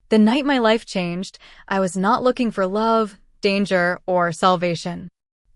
The night my life changed, I was not looking for love, danger, or salvation.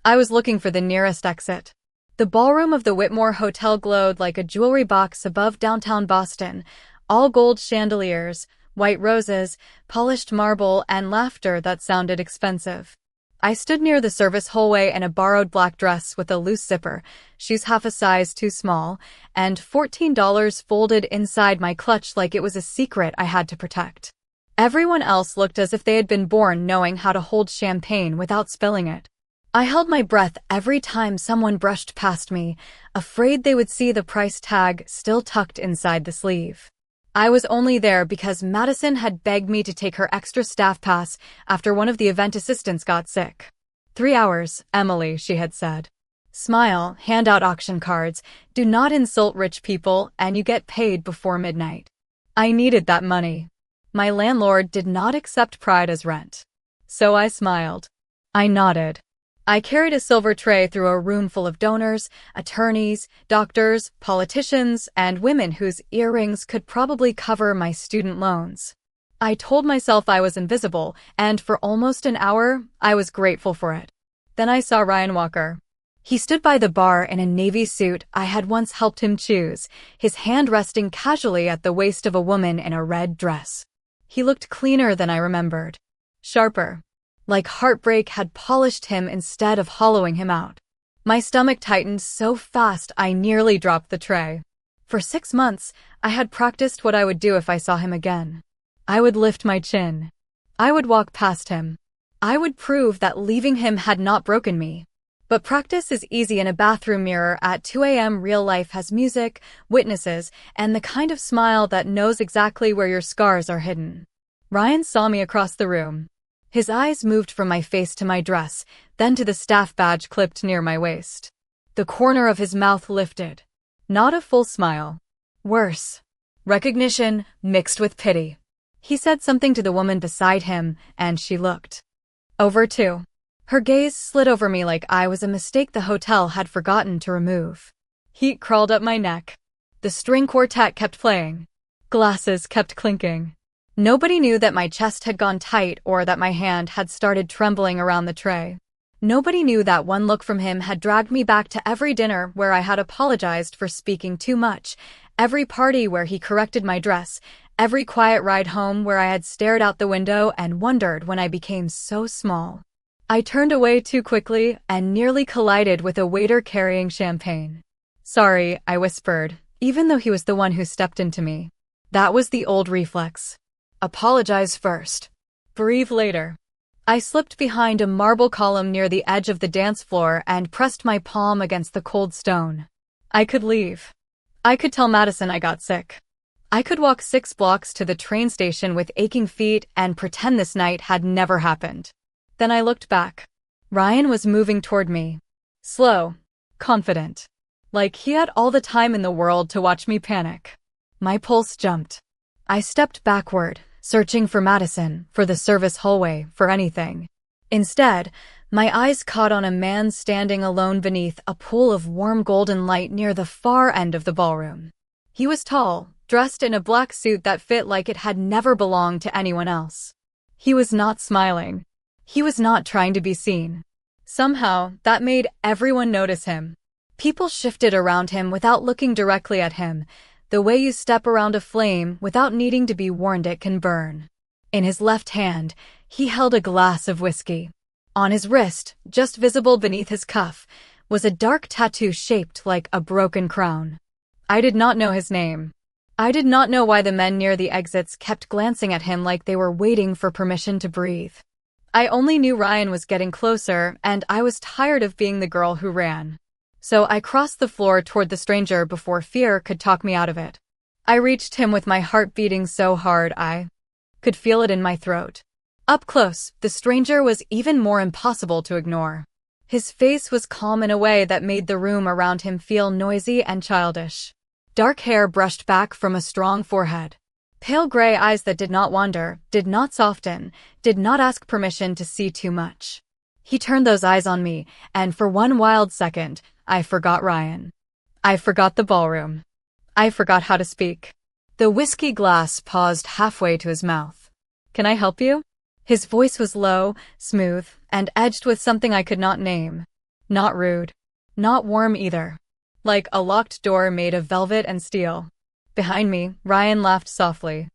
I was looking for the nearest exit. The ballroom of the Whitmore Hotel glowed like a jewelry box above downtown Boston, all gold chandeliers, white roses, polished marble, and laughter that sounded expensive. I stood near the service hallway in a borrowed black dress with a loose zipper, shoes half a size too small, and $14 folded inside my clutch like it was a secret I had to protect. Everyone else looked as if they had been born knowing how to hold champagne without spilling it. I held my breath every time someone brushed past me, afraid they would see the price tag still tucked inside the sleeve. I was only there because Madison had begged me to take her extra staff pass after one of the event assistants got sick. 3 hours, Emily, she had said. Smile, hand out auction cards, do not insult rich people, and you get paid before midnight. I needed that money. My landlord did not accept pride as rent. So I smiled. I nodded. I carried a silver tray through a room full of donors, attorneys, doctors, politicians, and women whose earrings could probably cover my student loans. I told myself I was invisible, and for almost an hour, I was grateful for it. Then I saw Ryan Walker. He stood by the bar in a navy suit I had once helped him choose, his hand resting casually at the waist of a woman in a red dress. He looked cleaner than I remembered. Sharper. Like heartbreak had polished him instead of hollowing him out. My stomach tightened so fast I nearly dropped the tray. For 6 months, I had practiced what I would do if I saw him again. I would lift my chin. I would walk past him. I would prove that leaving him had not broken me. But practice is easy in a bathroom mirror at 2 a.m. Real life has music, witnesses, and the kind of smile that knows exactly where your scars are hidden. Ryan saw me across the room. His eyes moved from my face to my dress, then to the staff badge clipped near my waist. The corner of his mouth lifted. Not a full smile. Worse. Recognition mixed with pity. He said something to the woman beside him, and she looked over too. Her gaze slid over me like I was a mistake the hotel had forgotten to remove. Heat crawled up my neck. The string quartet kept playing. Glasses kept clinking. Nobody knew that my chest had gone tight or that my hand had started trembling around the tray. Nobody knew that one look from him had dragged me back to every dinner where I had apologized for speaking too much, every party where he corrected my dress, every quiet ride home where I had stared out the window and wondered when I became so small. I turned away too quickly and nearly collided with a waiter carrying champagne. Sorry, I whispered, even though he was the one who stepped into me. That was the old reflex. Apologize first. Breathe later. I slipped behind a marble column near the edge of the dance floor and pressed my palm against the cold stone. I could leave. I could tell Madison I got sick. I could walk 6 blocks to the train station with aching feet and pretend this night had never happened. Then I looked back. Ryan was moving toward me. Slow. Confident. Like he had all the time in the world to watch me panic. My pulse jumped. I stepped backward, searching for Madison, for the service hallway, for anything. Instead, my eyes caught on a man standing alone beneath a pool of warm golden light near the far end of the ballroom. He was tall, dressed in a black suit that fit like it had never belonged to anyone else. He was not smiling. He was not trying to be seen. Somehow, that made everyone notice him. People shifted around him without looking directly at him, the way you step around a flame without needing to be warned it can burn. In his left hand, he held a glass of whiskey. On his wrist, just visible beneath his cuff, was a dark tattoo shaped like a broken crown. I did not know his name. I did not know why the men near the exits kept glancing at him like they were waiting for permission to breathe. I only knew Ryan was getting closer, and I was tired of being the girl who ran. So I crossed the floor toward the stranger before fear could talk me out of it. I reached him with my heart beating so hard I could feel it in my throat. Up close, the stranger was even more impossible to ignore. His face was calm in a way that made the room around him feel noisy and childish. Dark hair brushed back from a strong forehead. Pale gray eyes that did not wander, did not soften, did not ask permission to see too much. He turned those eyes on me, and for one wild second, I forgot Ryan. I forgot the ballroom. I forgot how to speak. The whiskey glass paused halfway to his mouth. Can I help you? His voice was low, smooth, and edged with something I could not name. Not rude. Not warm either. Like a locked door made of velvet and steel. Behind me, Ryan laughed softly.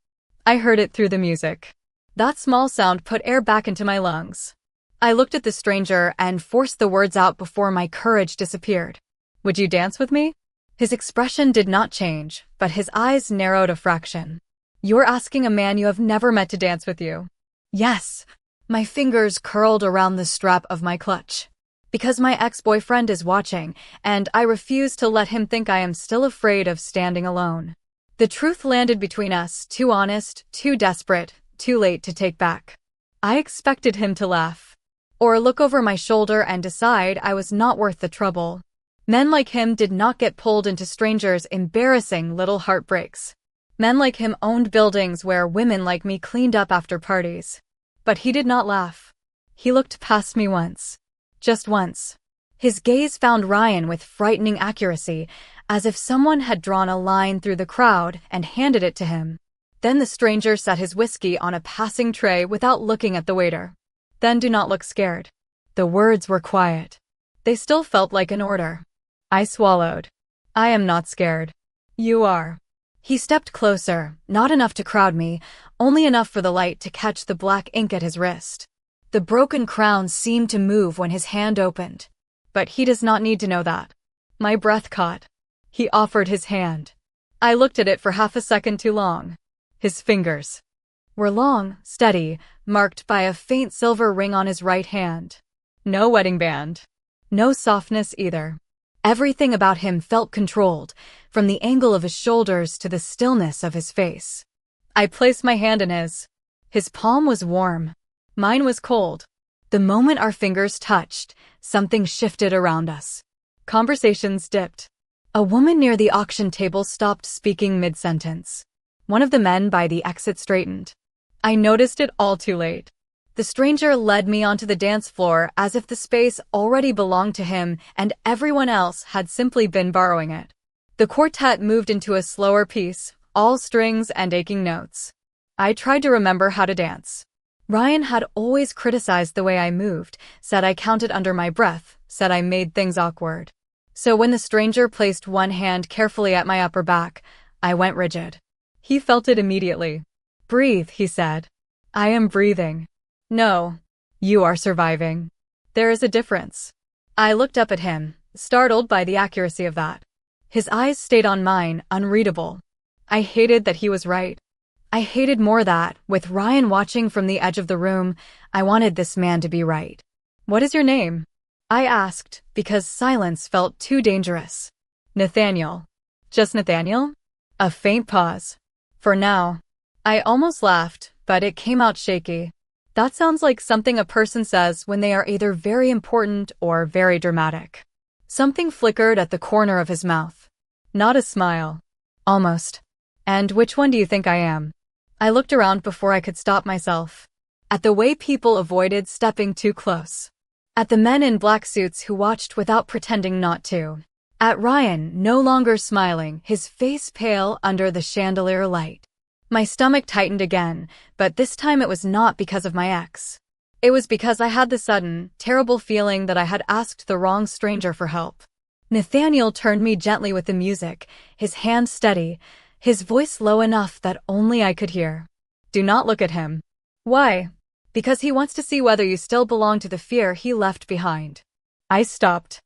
I heard it through the music. That small sound put air back into my lungs. I looked at the stranger and forced the words out before my courage disappeared. Would you dance with me? His expression did not change, but his eyes narrowed a fraction. You're asking a man you have never met to dance with you. Yes. My fingers curled around the strap of my clutch. Because my ex-boyfriend is watching, and I refuse to let him think I am still afraid of standing alone. The truth landed between us, too honest, too desperate, too late to take back. I expected him to laugh. Or look over my shoulder and decide I was not worth the trouble. Men like him did not get pulled into strangers' embarrassing little heartbreaks. Men like him owned buildings where women like me cleaned up after parties. But he did not laugh. He looked past me once. Just once. His gaze found Ryan with frightening accuracy, as if someone had drawn a line through the crowd and handed it to him. Then the stranger set his whiskey on a passing tray without looking at the waiter. Then do not look scared. The words were quiet. They still felt like an order. I swallowed. I am not scared. You are. He stepped closer, not enough to crowd me, only enough for the light to catch the black ink at his wrist. The broken crown seemed to move when his hand opened. But he does not need to know that. My breath caught. He offered his hand. I looked at it for half a second too long. His fingers were long, steady, marked by a faint silver ring on his right hand. No wedding band. No softness either. Everything about him felt controlled, from the angle of his shoulders to the stillness of his face. I placed my hand in his. His palm was warm. Mine was cold. The moment our fingers touched, something shifted around us. Conversations dipped. A woman near the auction table stopped speaking mid-sentence. One of the men by the exit straightened. I noticed it all too late. The stranger led me onto the dance floor as if the space already belonged to him and everyone else had simply been borrowing it. The quartet moved into a slower piece, all strings and aching notes. I tried to remember how to dance. Ryan had always criticized the way I moved, said I counted under my breath, said I made things awkward. So when the stranger placed one hand carefully at my upper back, I went rigid. He felt it immediately. Breathe, he said. I am breathing. No, you are surviving. There is a difference. I looked up at him, startled by the accuracy of that. His eyes stayed on mine, unreadable. I hated that he was right. I hated more that, with Ryan watching from the edge of the room, I wanted this man to be right. What is your name? I asked, because silence felt too dangerous. Nathaniel. Just Nathaniel? A faint pause. For now. I almost laughed, but it came out shaky. That sounds like something a person says when they are either very important or very dramatic. Something flickered at the corner of his mouth. Not a smile. Almost. And which one do you think I am? I looked around before I could stop myself. At the way people avoided stepping too close. At the men in black suits who watched without pretending not to. At Ryan, no longer smiling, his face pale under the chandelier light. My stomach tightened again, but this time it was not because of my ex. It was because I had the sudden, terrible feeling that I had asked the wrong stranger for help. Nathaniel turned me gently with the music, his hand steady, his voice low enough that only I could hear. Do not look at him. Why? Because he wants to see whether you still belong to the fear he left behind. I stopped.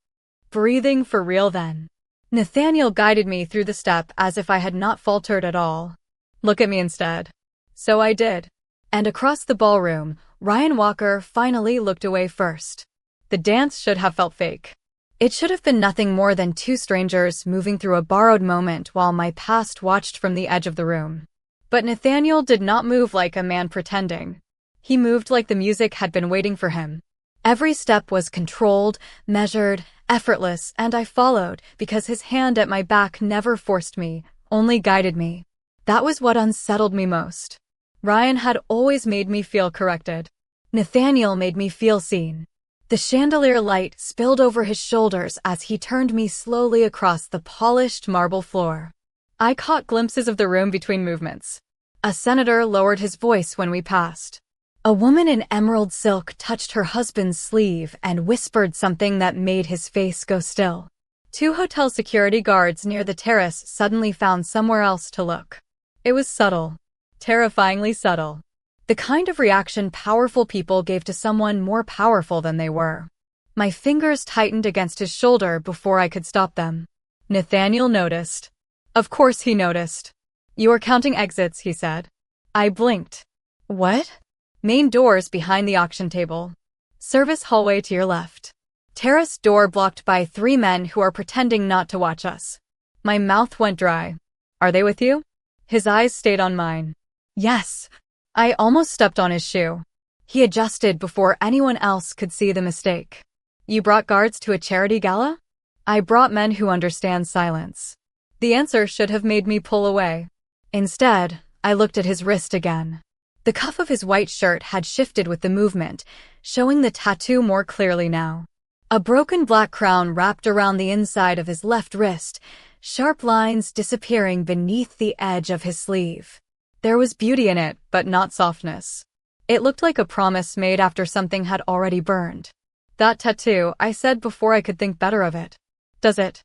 Breathing for real then. Nathaniel guided me through the step as if I had not faltered at all. Look at me instead. So I did. And across the ballroom, Ryan Walker finally looked away first. The dance should have felt fake. It should have been nothing more than two strangers moving through a borrowed moment while my past watched from the edge of the room. But Nathaniel did not move like a man pretending. He moved like the music had been waiting for him. Every step was controlled, measured, effortless, and I followed because his hand at my back never forced me, only guided me. That was what unsettled me most. Ryan had always made me feel corrected. Nathaniel made me feel seen. The chandelier light spilled over his shoulders as he turned me slowly across the polished marble floor. I caught glimpses of the room between movements. A senator lowered his voice when we passed. A woman in emerald silk touched her husband's sleeve and whispered something that made his face go still. 2 hotel security guards near the terrace suddenly found somewhere else to look. It was subtle. Terrifyingly subtle. The kind of reaction powerful people gave to someone more powerful than they were. My fingers tightened against his shoulder before I could stop them. Nathaniel noticed. Of course he noticed. "You are counting exits," he said. I blinked. What? Main doors behind the auction table. Service hallway to your left. Terrace door blocked by 3 men who are pretending not to watch us. My mouth went dry. Are they with you? His eyes stayed on mine. Yes. I almost stepped on his shoe. He adjusted before anyone else could see the mistake. You brought guards to a charity gala? I brought men who understand silence. The answer should have made me pull away. Instead, I looked at his wrist again. The cuff of his white shirt had shifted with the movement, showing the tattoo more clearly now. A broken black crown wrapped around the inside of his left wrist, sharp lines disappearing beneath the edge of his sleeve. There was beauty in it, but not softness. It looked like a promise made after something had already burned. That tattoo, I said before I could think better of it. Does it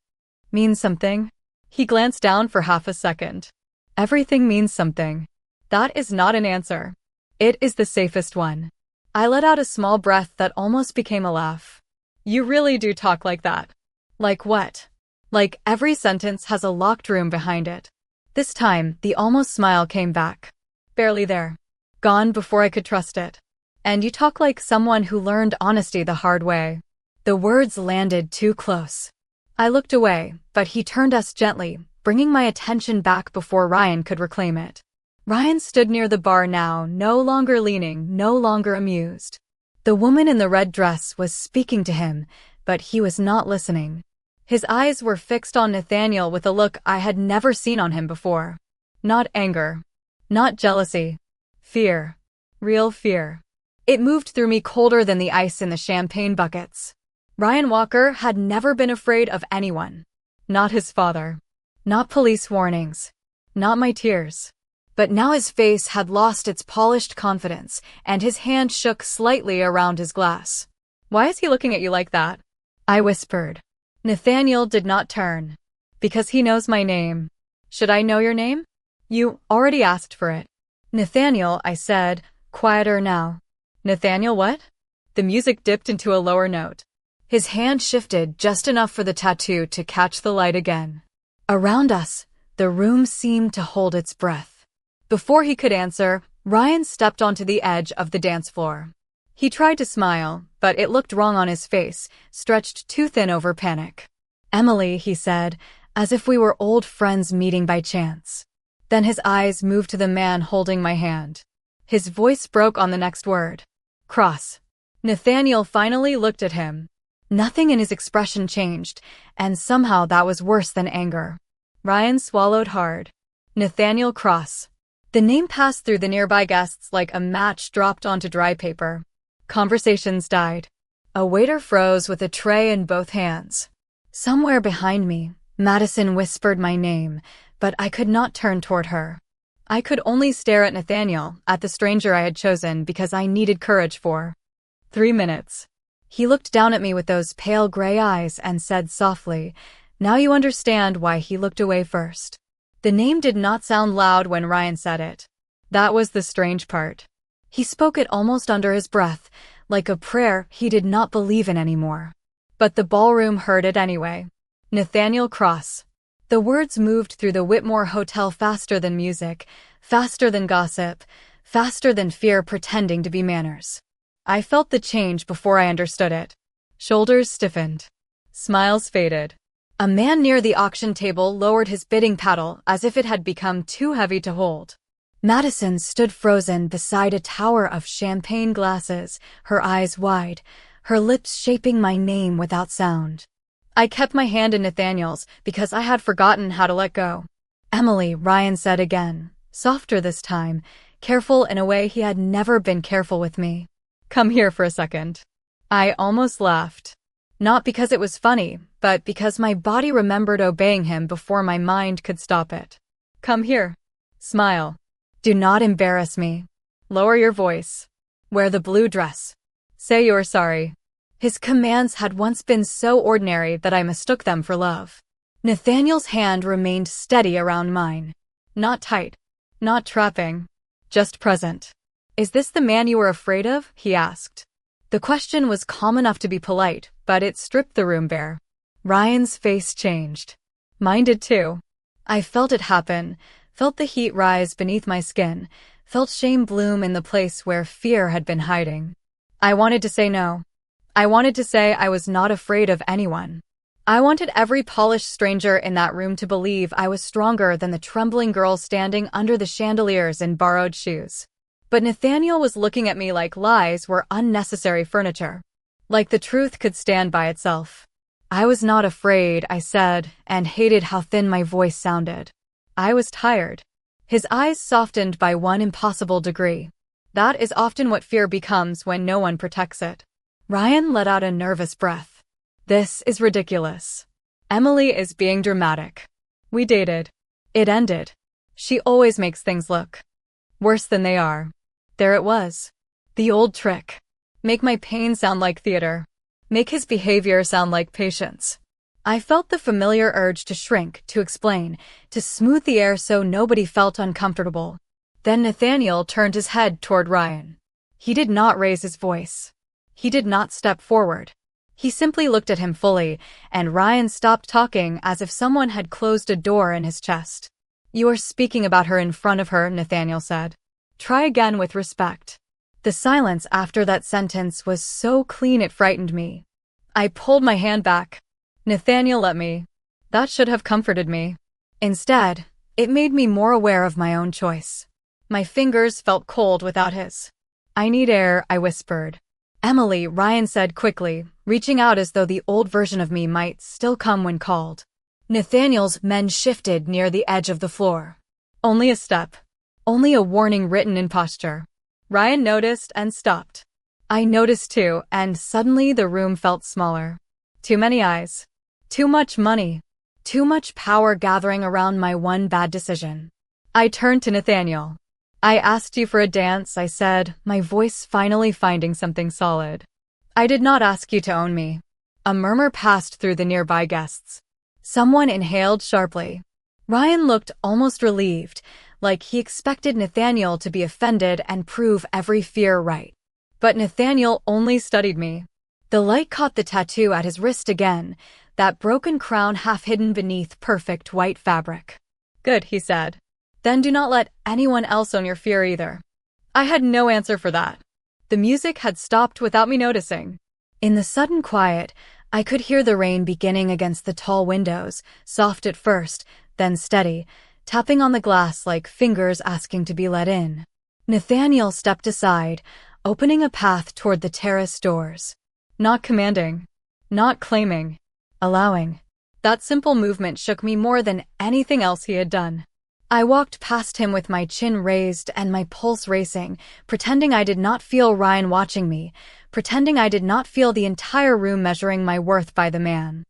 mean something? He glanced down for half a second. Everything means something. That is not an answer. It is the safest one. I let out a small breath that almost became a laugh. You really do talk like that. Like what? Like every sentence has a locked room behind it. This time, the almost smile came back. Barely there. Gone before I could trust it. And you talk like someone who learned honesty the hard way. The words landed too close. I looked away, but he turned us gently, bringing my attention back before Ryan could reclaim it. Ryan stood near the bar now, no longer leaning, no longer amused. The woman in the red dress was speaking to him, but he was not listening. His eyes were fixed on Nathaniel with a look I had never seen on him before. Not anger. Not jealousy. Fear. Real fear. It moved through me colder than the ice in the champagne buckets. Ryan Walker had never been afraid of anyone. Not his father. Not police warnings. Not my tears. But now his face had lost its polished confidence, and his hand shook slightly around his glass. Why is he looking at you like that? I whispered. Nathaniel did not turn. Because he knows my name. Should I know your name? You already asked for it. Nathaniel, I said, quieter now. Nathaniel what? The music dipped into a lower note. His hand shifted just enough for the tattoo to catch the light again. Around us, the room seemed to hold its breath. Before he could answer, Ryan stepped onto the edge of the dance floor. He tried to smile, but it looked wrong on his face, stretched too thin over panic. Emily, he said, as if we were old friends meeting by chance. Then his eyes moved to the man holding my hand. His voice broke on the next word. Cross. Nathaniel finally looked at him. Nothing in his expression changed, and somehow that was worse than anger. Ryan swallowed hard. Nathaniel Cross. The name passed through the nearby guests like a match dropped onto dry paper. Conversations died. A waiter froze with a tray in both hands. Somewhere behind me, Madison whispered my name, but I could not turn toward her. I could only stare at Nathaniel, at the stranger I had chosen because I needed courage for 3 minutes. He looked down at me with those pale gray eyes and said softly, "Now you understand why he looked away first." The name did not sound loud when Ryan said it. That was the strange part. He spoke it almost under his breath, like a prayer he did not believe in anymore. But the ballroom heard it anyway. Nathaniel Cross. The words moved through the Whitmore Hotel faster than music, faster than gossip, faster than fear pretending to be manners. I felt the change before I understood it. Shoulders stiffened. Smiles faded. A man near the auction table lowered his bidding paddle as if it had become too heavy to hold. Madison stood frozen beside a tower of champagne glasses, her eyes wide, her lips shaping my name without sound. I kept my hand in Nathaniel's because I had forgotten how to let go. Emily, Ryan said again, softer this time, careful in a way he had never been careful with me. Come here for a second. I almost laughed. Not because it was funny, but because my body remembered obeying him before my mind could stop it. Come here. Smile. Do not embarrass me. Lower your voice. Wear the blue dress. Say you're sorry. His commands had once been so ordinary that I mistook them for love. Nathaniel's hand remained steady around mine. Not tight. Not trapping. Just present. Is this the man you were afraid of? He asked. The question was calm enough to be polite, but it stripped the room bare. Ryan's face changed. Mine did too. I felt it happen, felt the heat rise beneath my skin, felt shame bloom in the place where fear had been hiding. I wanted to say no. I wanted to say I was not afraid of anyone. I wanted every polished stranger in that room to believe I was stronger than the trembling girl standing under the chandeliers in borrowed shoes. But Nathaniel was looking at me like lies were unnecessary furniture. Like the truth could stand by itself. I was not afraid, I said, and hated how thin my voice sounded. I was tired. His eyes softened by one impossible degree. That is often what fear becomes when no one protects it. Ryan let out a nervous breath. This is ridiculous. Emily is being dramatic. We dated. It ended. She always makes things look worse than they are. There it was. The old trick. Make my pain sound like theater. Make his behavior sound like patience. I felt the familiar urge to shrink, to explain, to smooth the air so nobody felt uncomfortable. Then Nathaniel turned his head toward Ryan. He did not raise his voice. He did not step forward. He simply looked at him fully, and Ryan stopped talking as if someone had closed a door in his chest. You are speaking about her in front of her, Nathaniel said. Try again with respect. The silence after that sentence was so clean it frightened me. I pulled my hand back. Nathaniel let me. That should have comforted me. Instead, it made me more aware of my own choice. My fingers felt cold without his. I need air, I whispered. Emily, Ryan said quickly, reaching out as though the old version of me might still come when called. Nathaniel's men shifted near the edge of the floor. Only a step. Only a warning written in posture. Ryan noticed and stopped. I noticed too, and suddenly the room felt smaller. Too many eyes. Too much money. Too much power gathering around my one bad decision. I turned to Nathaniel. I asked you for a dance, I said, my voice finally finding something solid. I did not ask you to own me. A murmur passed through the nearby guests. Someone inhaled sharply. Ryan looked almost relieved, like he expected Nathaniel to be offended and prove every fear right. But Nathaniel only studied me. The light caught the tattoo at his wrist again, that broken crown half hidden beneath perfect white fabric. Good, he said. Then do not let anyone else own your fear either. I had no answer for that. The music had stopped without me noticing. In the sudden quiet, I could hear the rain beginning against the tall windows, soft at first, then steady, tapping on the glass like fingers asking to be let in. Nathaniel stepped aside, opening a path toward the terrace doors. Not commanding. Not claiming. Allowing. That simple movement shook me more than anything else he had done. I walked past him with my chin raised and my pulse racing, pretending I did not feel Ryan watching me, pretending I did not feel the entire room measuring my worth by the man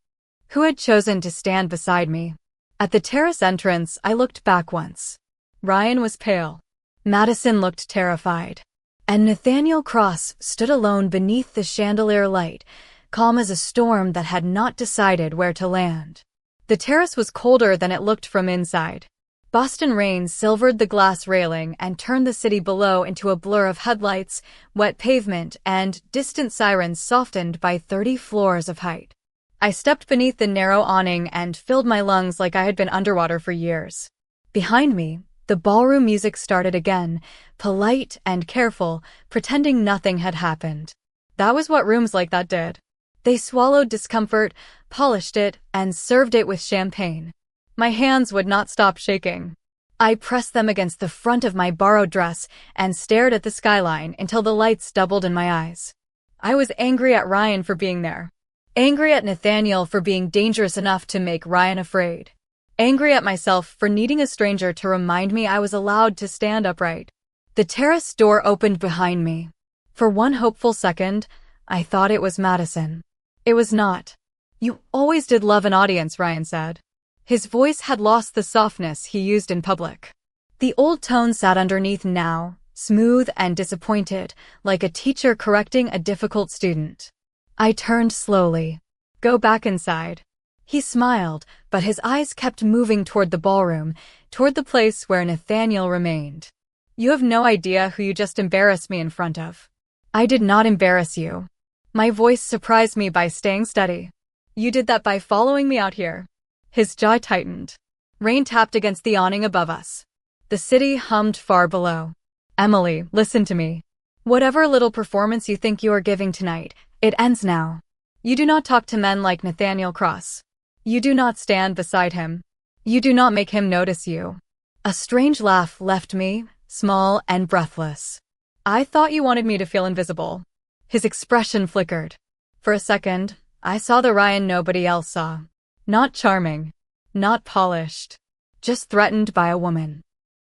who had chosen to stand beside me. At the terrace entrance, I looked back once. Ryan was pale. Madison looked terrified. And Nathaniel Cross stood alone beneath the chandelier light, calm as a storm that had not decided where to land. The terrace was colder than it looked from inside. Boston rain silvered the glass railing and turned the city below into a blur of headlights, wet pavement, and distant sirens softened by 30 floors of height. I stepped beneath the narrow awning and filled my lungs like I had been underwater for years. Behind me, the ballroom music started again, polite and careful, pretending nothing had happened. That was what rooms like that did. They swallowed discomfort, polished it, and served it with champagne. My hands would not stop shaking. I pressed them against the front of my borrowed dress and stared at the skyline until the lights doubled in my eyes. I was angry at Ryan for being there. Angry at Nathaniel for being dangerous enough to make Ryan afraid. Angry at myself for needing a stranger to remind me I was allowed to stand upright. The terrace door opened behind me. For one hopeful second, I thought it was Madison. It was not. You always did love an audience, Ryan said. His voice had lost the softness he used in public. The old tone sat underneath now, smooth and disappointed, like a teacher correcting a difficult student. I turned slowly. Go back inside. He smiled, but his eyes kept moving toward the ballroom, toward the place where Nathaniel remained. You have no idea who you just embarrassed me in front of. I did not embarrass you. My voice surprised me by staying steady. You did that by following me out here. His jaw tightened. Rain tapped against the awning above us. The city hummed far below. Emily, listen to me. Whatever little performance you think you are giving tonight, it ends now. You do not talk to men like Nathaniel Cross. You do not stand beside him. You do not make him notice you. A strange laugh left me, small and breathless. I thought you wanted me to feel invisible. His expression flickered. For a second, I saw the Ryan nobody else saw. Not charming. Not polished. Just threatened by a woman.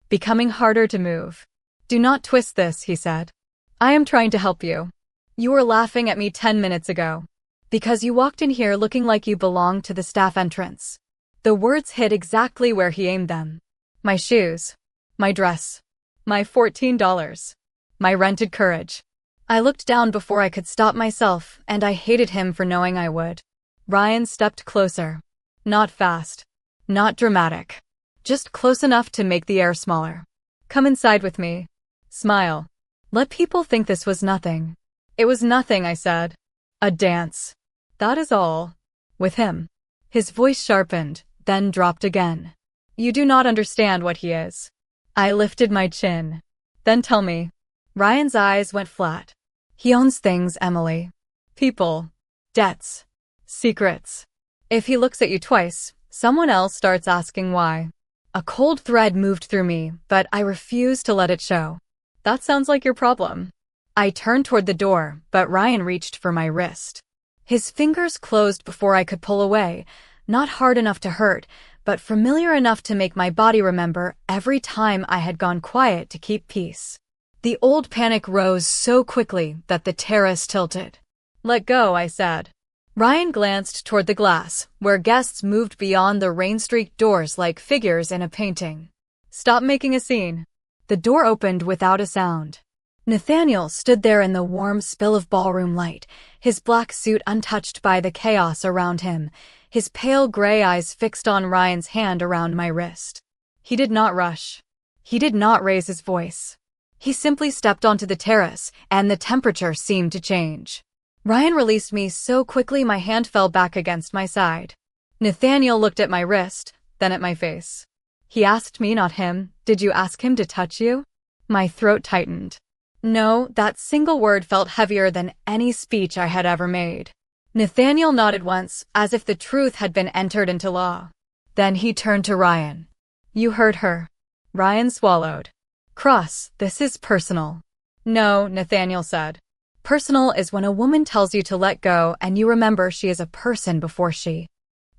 Becoming harder to move. Do not twist this, he said. I am trying to help you. You were laughing at me 10 minutes ago. Because you walked in here looking like you belonged to the staff entrance. The words hit exactly where he aimed them. My shoes. My dress. My $14. My rented courage. I looked down before I could stop myself, and I hated him for knowing I would. Ryan stepped closer. Not fast. Not dramatic. Just close enough to make the air smaller. Come inside with me. Smile. Let people think this was nothing. It was nothing, I said. A dance. That is all. With him. His voice sharpened, then dropped again. You do not understand what he is. I lifted my chin. Then tell me. Ryan's eyes went flat. He owns things, Emily. People. Debts. Secrets. If he looks at you twice, someone else starts asking why. A cold thread moved through me, but I refused to let it show. That sounds like your problem. I turned toward the door, but Ryan reached for my wrist. His fingers closed before I could pull away, not hard enough to hurt, but familiar enough to make my body remember every time I had gone quiet to keep peace. The old panic rose so quickly that the terrace tilted. Let go, I said. Ryan glanced toward the glass, where guests moved beyond the rain-streaked doors like figures in a painting. Stop making a scene. The door opened without a sound. Nathaniel stood there in the warm spill of ballroom light, his black suit untouched by the chaos around him, his pale gray eyes fixed on Ryan's hand around my wrist. He did not rush. He did not raise his voice. He simply stepped onto the terrace, and the temperature seemed to change. Ryan released me so quickly my hand fell back against my side. Nathaniel looked at my wrist, then at my face. He asked me, not him, did you ask him to touch you? My throat tightened. No, that single word felt heavier than any speech I had ever made. Nathaniel nodded once, as if the truth had been entered into law. Then he turned to Ryan. You heard her. Ryan swallowed. Cross, this is personal. No, Nathaniel said. Personal is when a woman tells you to let go and you remember she is a person before she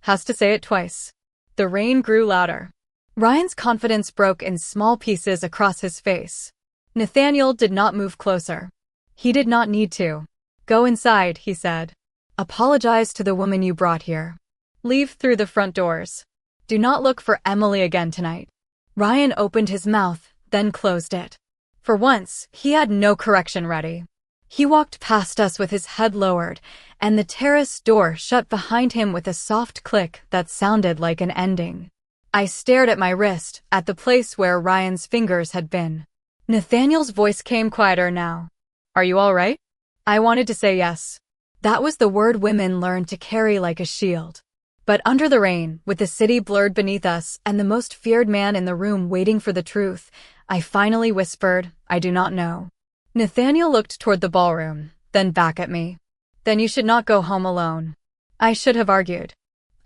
has to say it twice. The rain grew louder. Ryan's confidence broke in small pieces across his face. Nathaniel did not move closer. He did not need to. Go inside, he said. Apologize to the woman you brought here. Leave through the front doors. Do not look for Emily again tonight. Ryan opened his mouth, then closed it. For once, he had no correction ready. He walked past us with his head lowered, and the terrace door shut behind him with a soft click that sounded like an ending. I stared at my wrist, at the place where Ryan's fingers had been. Nathaniel's voice came quieter now. Are you all right? I wanted to say yes. That was the word women learned to carry like a shield. But under the rain, with the city blurred beneath us and the most feared man in the room waiting for the truth, I finally whispered, I do not know. Nathaniel looked toward the ballroom, then back at me. Then you should not go home alone. I should have argued.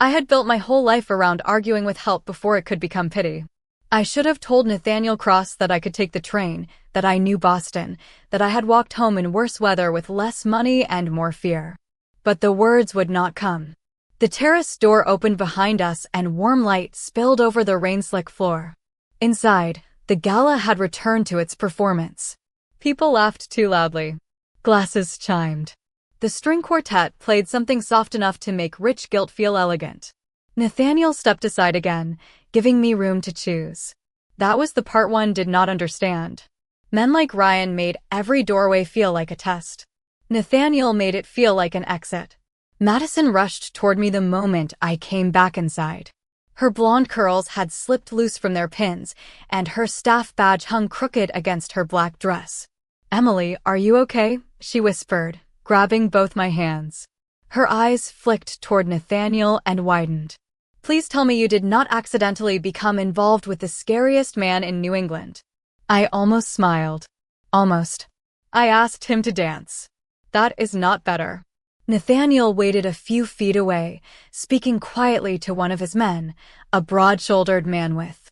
I had built my whole life around arguing with help before it could become pity. I should have told Nathaniel Cross that I could take the train, that I knew Boston, that I had walked home in worse weather with less money and more fear. But the words would not come. The terrace door opened behind us and warm light spilled over the rain-slick floor. Inside, the gala had returned to its performance. People laughed too loudly. Glasses chimed. The string quartet played something soft enough to make rich guilt feel elegant. Nathaniel stepped aside again, giving me room to choose. That was the part one did not understand. Men like Ryan made every doorway feel like a test. Nathaniel made it feel like an exit. Madison rushed toward me the moment I came back inside. Her blonde curls had slipped loose from their pins, and her staff badge hung crooked against her black dress. "Emily, are you okay?" she whispered, grabbing both my hands. Her eyes flicked toward Nathaniel and widened. "Please tell me you did not accidentally become involved with the scariest man in New England." I almost smiled. Almost. I asked him to dance. That is not better. Nathaniel waited a few feet away, speaking quietly to one of his men, a broad-shouldered man with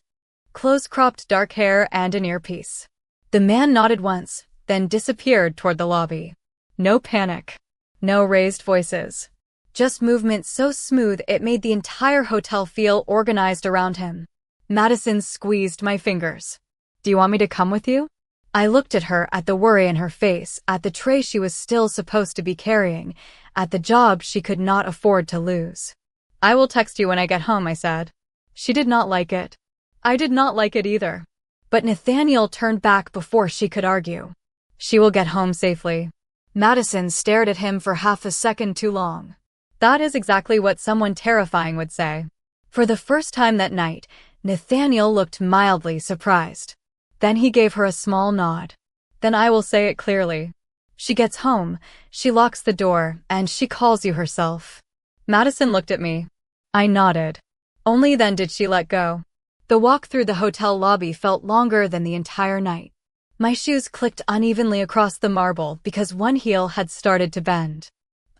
close-cropped dark hair and an earpiece. The man nodded once, then disappeared toward the lobby. No panic. No raised voices. Just movement so smooth it made the entire hotel feel organized around him. Madison squeezed my fingers. "Do you want me to come with you?" I looked at her, at the worry in her face, at the tray she was still supposed to be carrying, at the job she could not afford to lose. "I will text you when I get home," I said. She did not like it. I did not like it either. But Nathaniel turned back before she could argue. "She will get home safely." Madison stared at him for half a second too long. That is exactly what someone terrifying would say. For the first time that night, Nathaniel looked mildly surprised. Then he gave her a small nod. "Then I will say it clearly. She gets home, she locks the door, and she calls you herself." Madison looked at me. I nodded. Only then did she let go. The walk through the hotel lobby felt longer than the entire night. My shoes clicked unevenly across the marble because one heel had started to bend.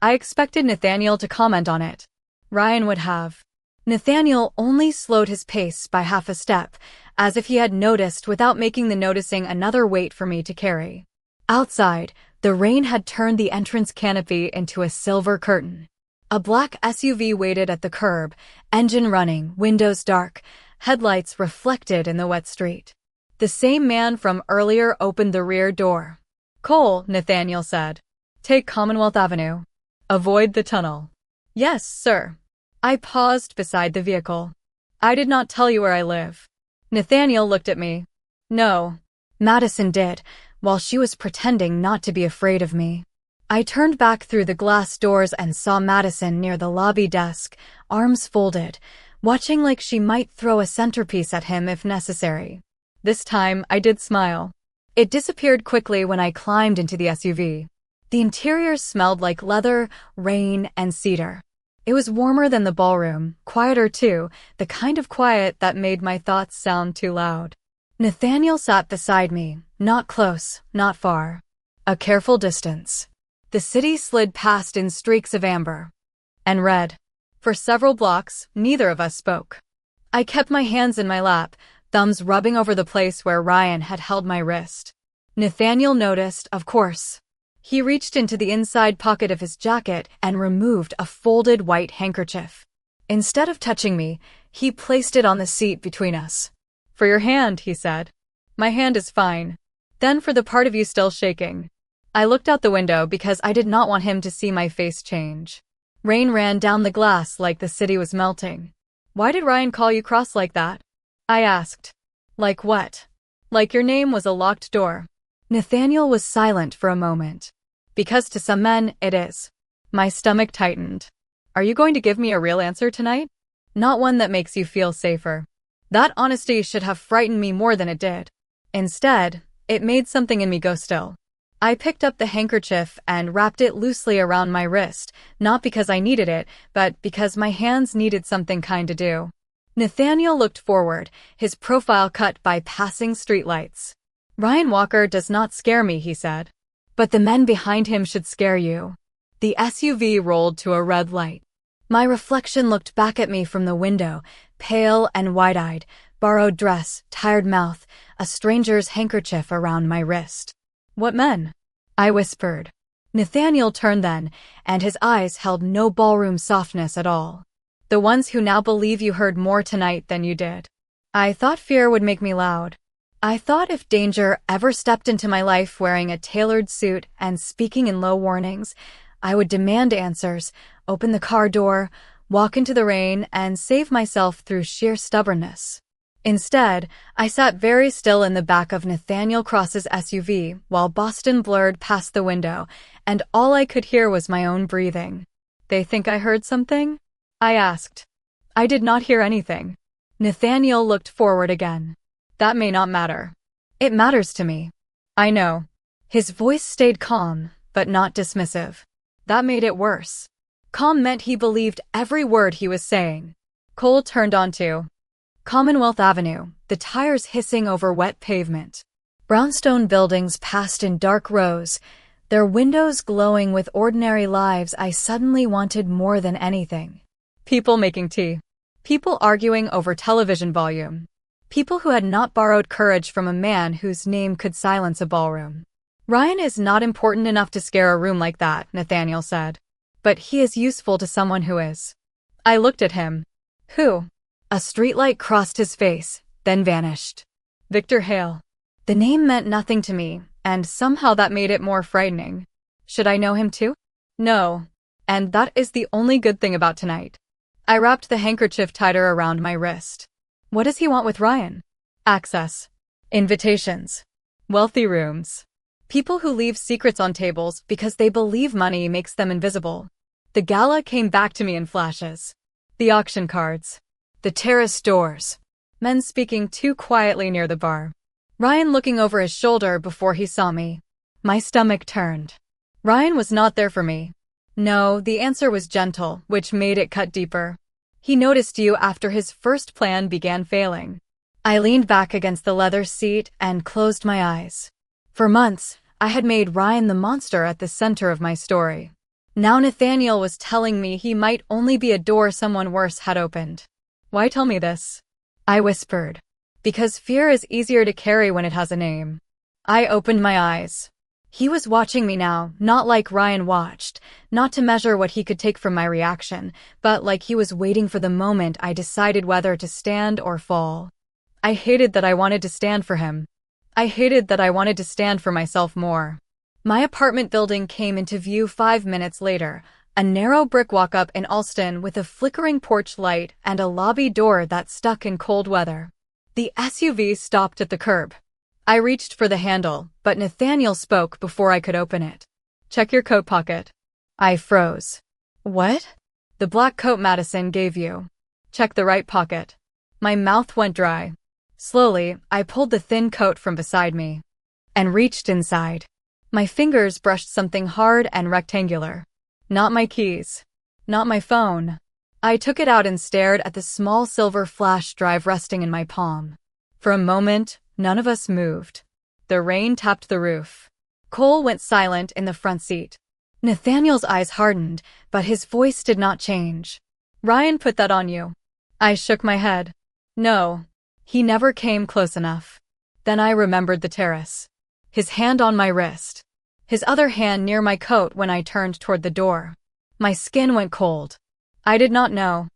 I expected Nathaniel to comment on it. Ryan would have. Nathaniel only slowed his pace by half a step, as if he had noticed without making the noticing another weight for me to carry. Outside, the rain had turned the entrance canopy into a silver curtain. A black SUV waited at the curb, engine running, windows dark, headlights reflected in the wet street. The same man from earlier opened the rear door. "Cole," Nathaniel said. "Take Commonwealth Avenue. Avoid the tunnel." "Yes, sir." I paused beside the vehicle. "I did not tell you where I live." Nathaniel looked at me. "No." Madison did, while she was pretending not to be afraid of me. I turned back through the glass doors and saw Madison near the lobby desk, arms folded, watching like she might throw a centerpiece at him if necessary. This time, I did smile. It disappeared quickly when I climbed into the SUV. The interior smelled like leather, rain, and cedar. It was warmer than the ballroom, quieter too, the kind of quiet that made my thoughts sound too loud. Nathaniel sat beside me, not close, not far. A careful distance. The city slid past in streaks of amber and red. For several blocks, neither of us spoke. I kept my hands in my lap, thumbs rubbing over the place where Ryan had held my wrist. Nathaniel noticed, of course. He reached into the inside pocket of his jacket and removed a folded white handkerchief. Instead of touching me, he placed it on the seat between us. "For your hand," he said. "My hand is fine." "Then for the part of you still shaking." I looked out the window because I did not want him to see my face change. Rain ran down the glass like the city was melting. "Why did Ryan call you cross like that?" I asked. "Like what?" "Like your name was a locked door." Nathaniel was silent for a moment. "Because to some men, it is." My stomach tightened. "Are you going to give me a real answer tonight? Not one that makes you feel safer." That honesty should have frightened me more than it did. Instead, it made something in me go still. I picked up the handkerchief and wrapped it loosely around my wrist, not because I needed it, but because my hands needed something kind to do. Nathaniel looked forward, his profile cut by passing streetlights. "Ryan Walker does not scare me," he said. "But the men behind him should scare you." The SUV rolled to a red light. My reflection looked back at me from the window, pale and wide-eyed, borrowed dress, tired mouth, a stranger's handkerchief around my wrist. "What men?" I whispered. Nathaniel turned then, and his eyes held no ballroom softness at all. "The ones who now believe you heard more tonight than you did." I thought fear would make me loud. I thought if danger ever stepped into my life wearing a tailored suit and speaking in low warnings, I would demand answers, open the car door, walk into the rain, and save myself through sheer stubbornness. Instead, I sat very still in the back of Nathaniel Cross's SUV while Boston blurred past the window, and all I could hear was my own breathing. "They think I heard something?" I asked. "I did not hear anything." Nathaniel looked forward again. "That may not matter." "It matters to me." "I know." His voice stayed calm, but not dismissive. That made it worse. Calm meant he believed every word he was saying. Cole turned onto Commonwealth Avenue, the tires hissing over wet pavement. Brownstone buildings passed in dark rows, their windows glowing with ordinary lives I suddenly wanted more than anything. People making tea. People arguing over television volume. People who had not borrowed courage from a man whose name could silence a ballroom. "Ryan is not important enough to scare a room like that," Nathaniel said. "But he is useful to someone who is." I looked at him. "Who?" A streetlight crossed his face, then vanished. Victor Hale. The name meant nothing to me, and somehow that made it more frightening. Should I know him too? No. And that is the only good thing about tonight. I wrapped the handkerchief tighter around my wrist. What does he want with Ryan? Access. Invitations. Wealthy rooms. People who leave secrets on tables because they believe money makes them invisible. The gala came back to me in flashes. The auction cards. The terrace doors. Men speaking too quietly near the bar. Ryan looking over his shoulder before he saw me. My stomach turned. Ryan was not there for me. No, the answer was gentle, which made it cut deeper. He noticed you after his first plan began failing. I leaned back against the leather seat and closed my eyes. For months, I had made Ryan the monster at the center of my story. Now Nathaniel was telling me he might only be a door someone worse had opened. "Why tell me this?" I whispered. "Because fear is easier to carry when it has a name." I opened my eyes. He was watching me now, not like Ryan watched, not to measure what he could take from my reaction, but like he was waiting for the moment I decided whether to stand or fall. I hated that I wanted to stand for him. I hated that I wanted to stand for myself more. My apartment building came into view 5 minutes later, a narrow brick walk-up in Alston with a flickering porch light and a lobby door that stuck in cold weather. The SUV stopped at the curb. I reached for the handle, but Nathaniel spoke before I could open it. "Check your coat pocket." I froze. "What?" "The black coat Madison gave you. Check the right pocket." My mouth went dry. Slowly, I pulled the thin coat from beside me and reached inside. My fingers brushed something hard and rectangular. Not my keys. Not my phone. I took it out and stared at the small silver flash drive resting in my palm. For a moment, none of us moved. The rain tapped the roof. Cole went silent in the front seat. Nathaniel's eyes hardened, but his voice did not change. "Ryan put that on you." I shook my head. "No. He never came close enough." Then I remembered the terrace. His hand on my wrist. His other hand near my coat when I turned toward the door. My skin went cold. I did not know.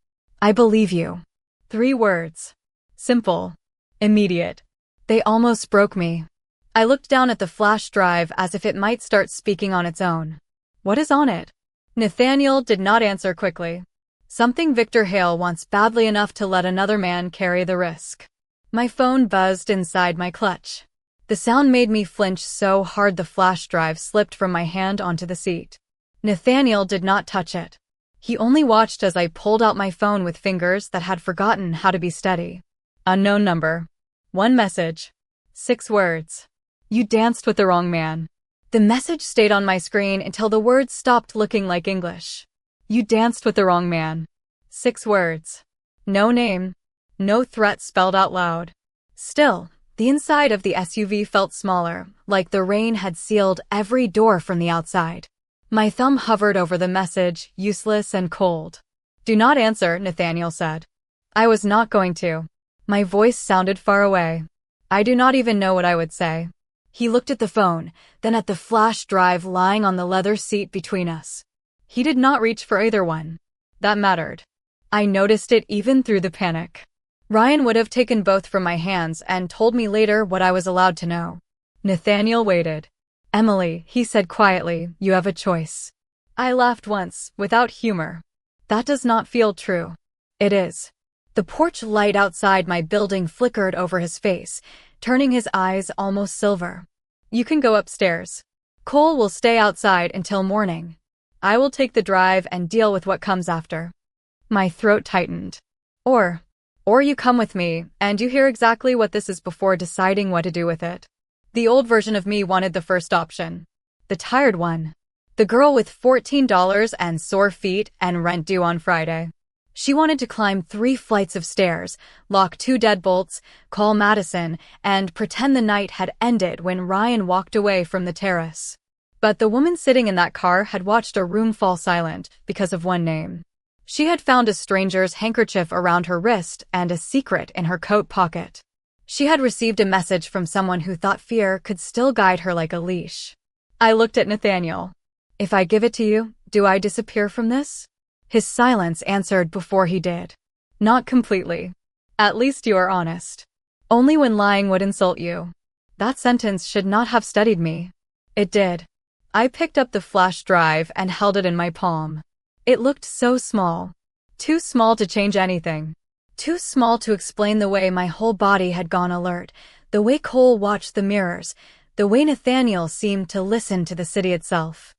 "I believe you." 3 words. Simple. Immediate. They almost broke me. I looked down at the flash drive as if it might start speaking on its own. "What is on it?" Nathaniel did not answer quickly. "Something Victor Hale wants badly enough to let another man carry the risk." My phone buzzed inside my clutch. The sound made me flinch so hard the flash drive slipped from my hand onto the seat. Nathaniel did not touch it. He only watched as I pulled out my phone with fingers that had forgotten how to be steady. Unknown number. 1 message. 6 words. "You danced with the wrong man." The message stayed on my screen until the words stopped looking like English. "You danced with the wrong man." 6 words. No name. No threat spelled out loud. Still, the inside of the SUV felt smaller, like the rain had sealed every door from the outside. My thumb hovered over the message, useless and cold. "Do not answer," Nathaniel said. I was not going to. My voice sounded far away. I do not even know what I would say. He looked at the phone, then at the flash drive lying on the leather seat between us. He did not reach for either one. That mattered. I noticed it even through the panic. Ryan would have taken both from my hands and told me later what I was allowed to know. Nathaniel waited. "Emily," he said quietly, "you have a choice." I laughed once, without humor. That does not feel true. It is. The porch light outside my building flickered over his face, turning his eyes almost silver. "You can go upstairs. Cole will stay outside until morning. I will take the drive and deal with what comes after." My throat tightened. Or you come with me, and you hear exactly what this is before deciding what to do with it. The old version of me wanted the first option. The tired one. The girl with $14 and sore feet and rent due on Friday. She wanted to climb 3 flights of stairs, lock 2 deadbolts, call Madison, and pretend the night had ended when Ryan walked away from the terrace. But the woman sitting in that car had watched a room fall silent because of one name. She had found a stranger's handkerchief around her wrist and a secret in her coat pocket. She had received a message from someone who thought fear could still guide her like a leash. I looked at Nathaniel. "If I give it to you, do I disappear from this?" His silence answered before he did. "Not completely. At least you are honest. Only when lying would insult you." That sentence should not have steadied me. It did. I picked up the flash drive and held it in my palm. It looked so small. Too small to change anything. Too small to explain the way my whole body had gone alert, the way Cole watched the mirrors, the way Nathaniel seemed to listen to the city itself.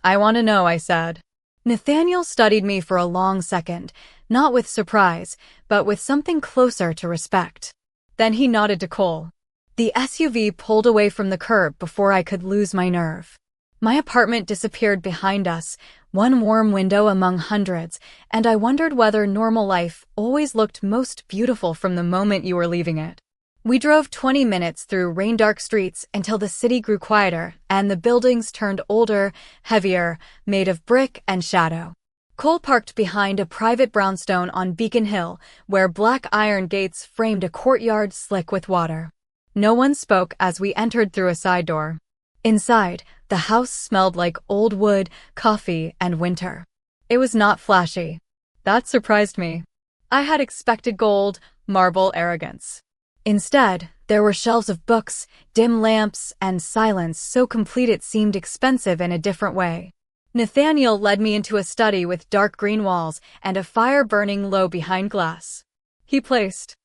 "I want to know," I said. Nathaniel studied me for a long second, not with surprise, but with something closer to respect. Then he nodded to Cole. The SUV pulled away from the curb before I could lose my nerve. My apartment disappeared behind us, one warm window among hundreds, and I wondered whether normal life always looked most beautiful from the moment you were leaving it. We drove 20 minutes through rain-dark streets until the city grew quieter and the buildings turned older, heavier, made of brick and shadow. Cole parked behind a private brownstone on Beacon Hill, where black iron gates framed a courtyard slick with water. No one spoke as we entered through a side door. Inside, the house smelled like old wood, coffee, and winter. It was not flashy. That surprised me. I had expected gold, marble arrogance. Instead, there were shelves of books, dim lamps, and silence so complete it seemed expensive in a different way. Nathaniel led me into a study with dark green walls and a fire burning low behind glass. He placed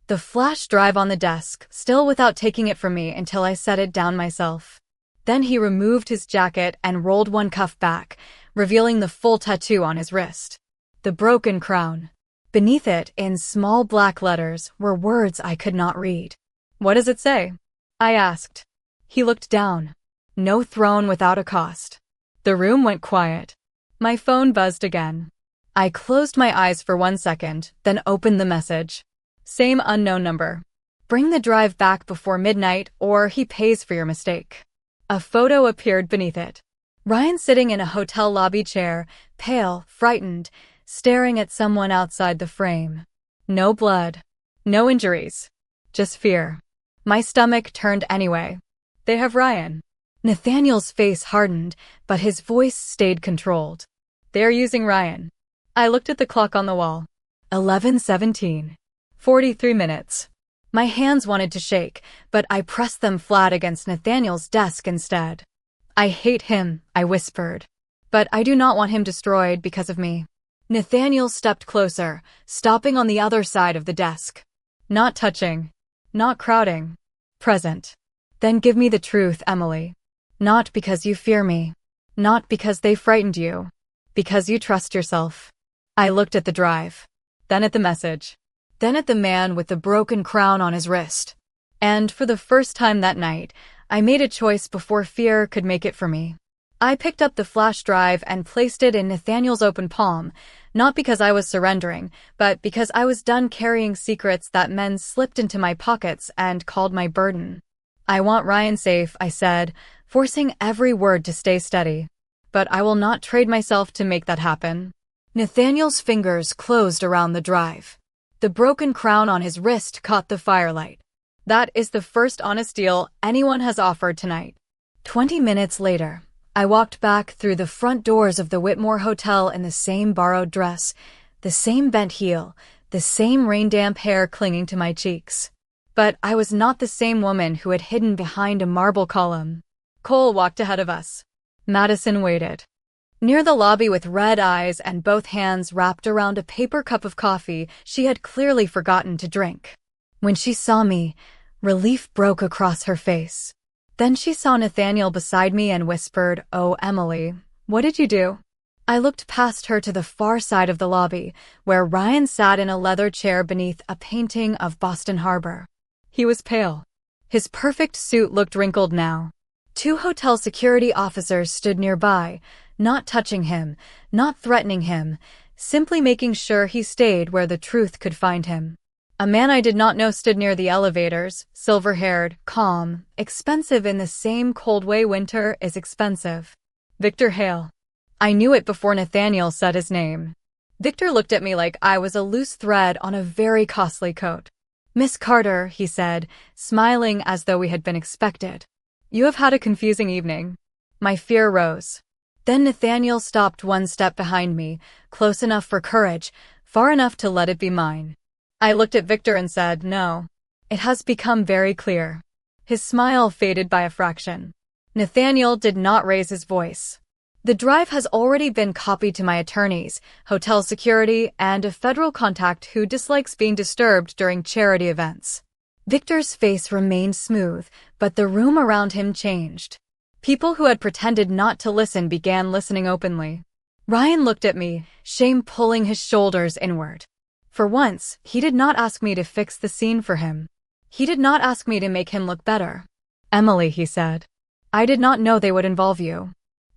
the flash drive on the desk, still without taking it from me until I set it down myself. Then he removed his jacket and rolled one cuff back, revealing the full tattoo on his wrist. The broken crown. Beneath it, in small black letters, were words I could not read. "What does it say?" I asked. He looked down. "No throne without a cost." The room went quiet. My phone buzzed again. I closed my eyes for 1 second, then opened the message. Same unknown number. "Bring the drive back before midnight or he pays for your mistake." A photo appeared beneath it. Ryan sitting in a hotel lobby chair, pale, frightened, staring at someone outside the frame. No blood. No injuries. Just fear. My stomach turned anyway. "They have Ryan." Nathaniel's face hardened, but his voice stayed controlled. "They are using Ryan." I looked at the clock on the wall. 11:17. 43 minutes. My hands wanted to shake, but I pressed them flat against Nathaniel's desk instead. "I hate him," I whispered. "But I do not want him destroyed because of me." Nathaniel stepped closer, stopping on the other side of the desk. "Not touching. Not crowding. Present." "Then give me the truth, Emily. Not because you fear me. Not because they frightened you. Because you trust yourself." I looked at the drive. Then at the message. Then at the man with the broken crown on his wrist. And for the first time that night, I made a choice before fear could make it for me. I picked up the flash drive and placed it in Nathaniel's open palm, not because I was surrendering, but because I was done carrying secrets that men slipped into my pockets and called my burden. "I want Ryan safe," I said, forcing every word to stay steady. "But I will not trade myself to make that happen." Nathaniel's fingers closed around the drive. The broken crown on his wrist caught the firelight. "That is the first honest deal anyone has offered tonight." 20 minutes later, I walked back through the front doors of the Whitmore Hotel in the same borrowed dress, the same bent heel, the same rain-damp hair clinging to my cheeks. But I was not the same woman who had hidden behind a marble column. Cole walked ahead of us. Madison waited. Near the lobby with red eyes and both hands wrapped around a paper cup of coffee she had clearly forgotten to drink. When she saw me, relief broke across her face. Then she saw Nathaniel beside me and whispered, "Oh, Emily, what did you do?" I looked past her to the far side of the lobby, where Ryan sat in a leather chair beneath a painting of Boston Harbor. He was pale. His perfect suit looked wrinkled now. 2 hotel security officers stood nearby, not touching him, not threatening him, simply making sure he stayed where the truth could find him. A man I did not know stood near the elevators, silver-haired, calm, expensive in the same cold way winter is expensive. Victor Hale. I knew it before Nathaniel said his name. Victor looked at me like I was a loose thread on a very costly coat. "Miss Carter," he said, smiling as though we had been expected. "You have had a confusing evening." My fear rose. Then Nathaniel stopped one step behind me, close enough for courage, far enough to let it be mine. I looked at Victor and said, "No. It has become very clear." His smile faded by a fraction. Nathaniel did not raise his voice. "The drive has already been copied to my attorneys, hotel security, and a federal contact who dislikes being disturbed during charity events." Victor's face remained smooth, but the room around him changed. People who had pretended not to listen began listening openly. Ryan looked at me, shame pulling his shoulders inward. For once, he did not ask me to fix the scene for him. He did not ask me to make him look better. "Emily," he said, "I did not know they would involve you."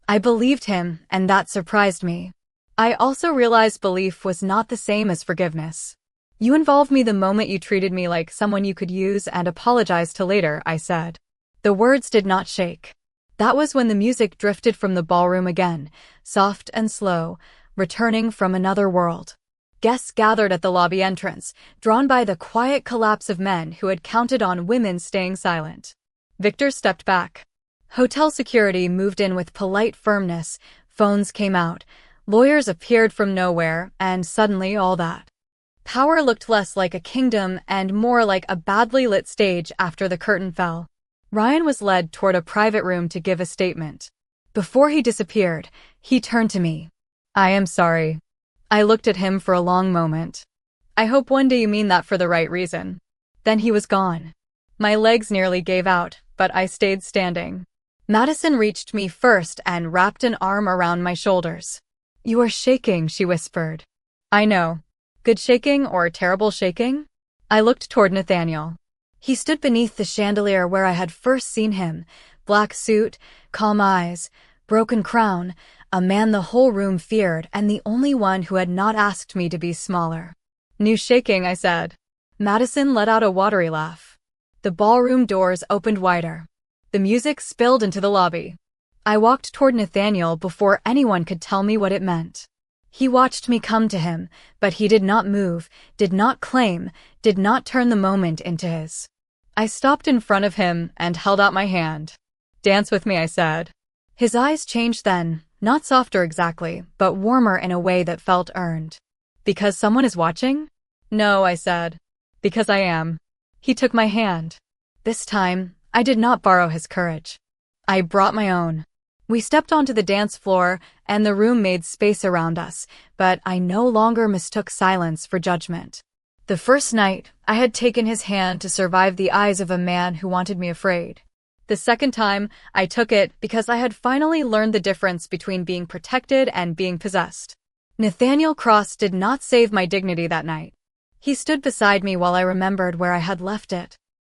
I believed him, and that surprised me. I also realized belief was not the same as forgiveness. "You involved me the moment you treated me like someone you could use and apologize to later," I said. The words did not shake. That was when the music drifted from the ballroom again, soft and slow, returning from another world. Guests gathered at the lobby entrance, drawn by the quiet collapse of men who had counted on women staying silent. Victor stepped back. Hotel security moved in with polite firmness, phones came out, lawyers appeared from nowhere, and suddenly all that power looked less like a kingdom and more like a badly lit stage after the curtain fell. Ryan was led toward a private room to give a statement. Before he disappeared, he turned to me. "I am sorry." I looked at him for a long moment. "I hope one day you mean that for the right reason." Then he was gone. My legs nearly gave out, but I stayed standing. Madison reached me first and wrapped an arm around my shoulders. "You are shaking," she whispered. "I know. Good shaking or terrible shaking?" I looked toward Nathaniel. He stood beneath the chandelier where I had first seen him, black suit, calm eyes, broken crown, a man the whole room feared and the only one who had not asked me to be smaller. "New shaking," I said. Madison let out a watery laugh. The ballroom doors opened wider. The music spilled into the lobby. I walked toward Nathaniel before anyone could tell me what it meant. He watched me come to him, but he did not move, did not claim, did not turn the moment into his. I stopped in front of him and held out my hand. "Dance with me," I said. His eyes changed then, not softer exactly, but warmer in a way that felt earned. "Because someone is watching?" "No," I said. "Because I am." He took my hand. This time, I did not borrow his courage. I brought my own. We stepped onto the dance floor, and the room made space around us, but I no longer mistook silence for judgment. The first night, I had taken his hand to survive the eyes of a man who wanted me afraid. The second time, I took it because I had finally learned the difference between being protected and being possessed. Nathaniel Cross did not save my dignity that night. He stood beside me while I remembered where I had left it.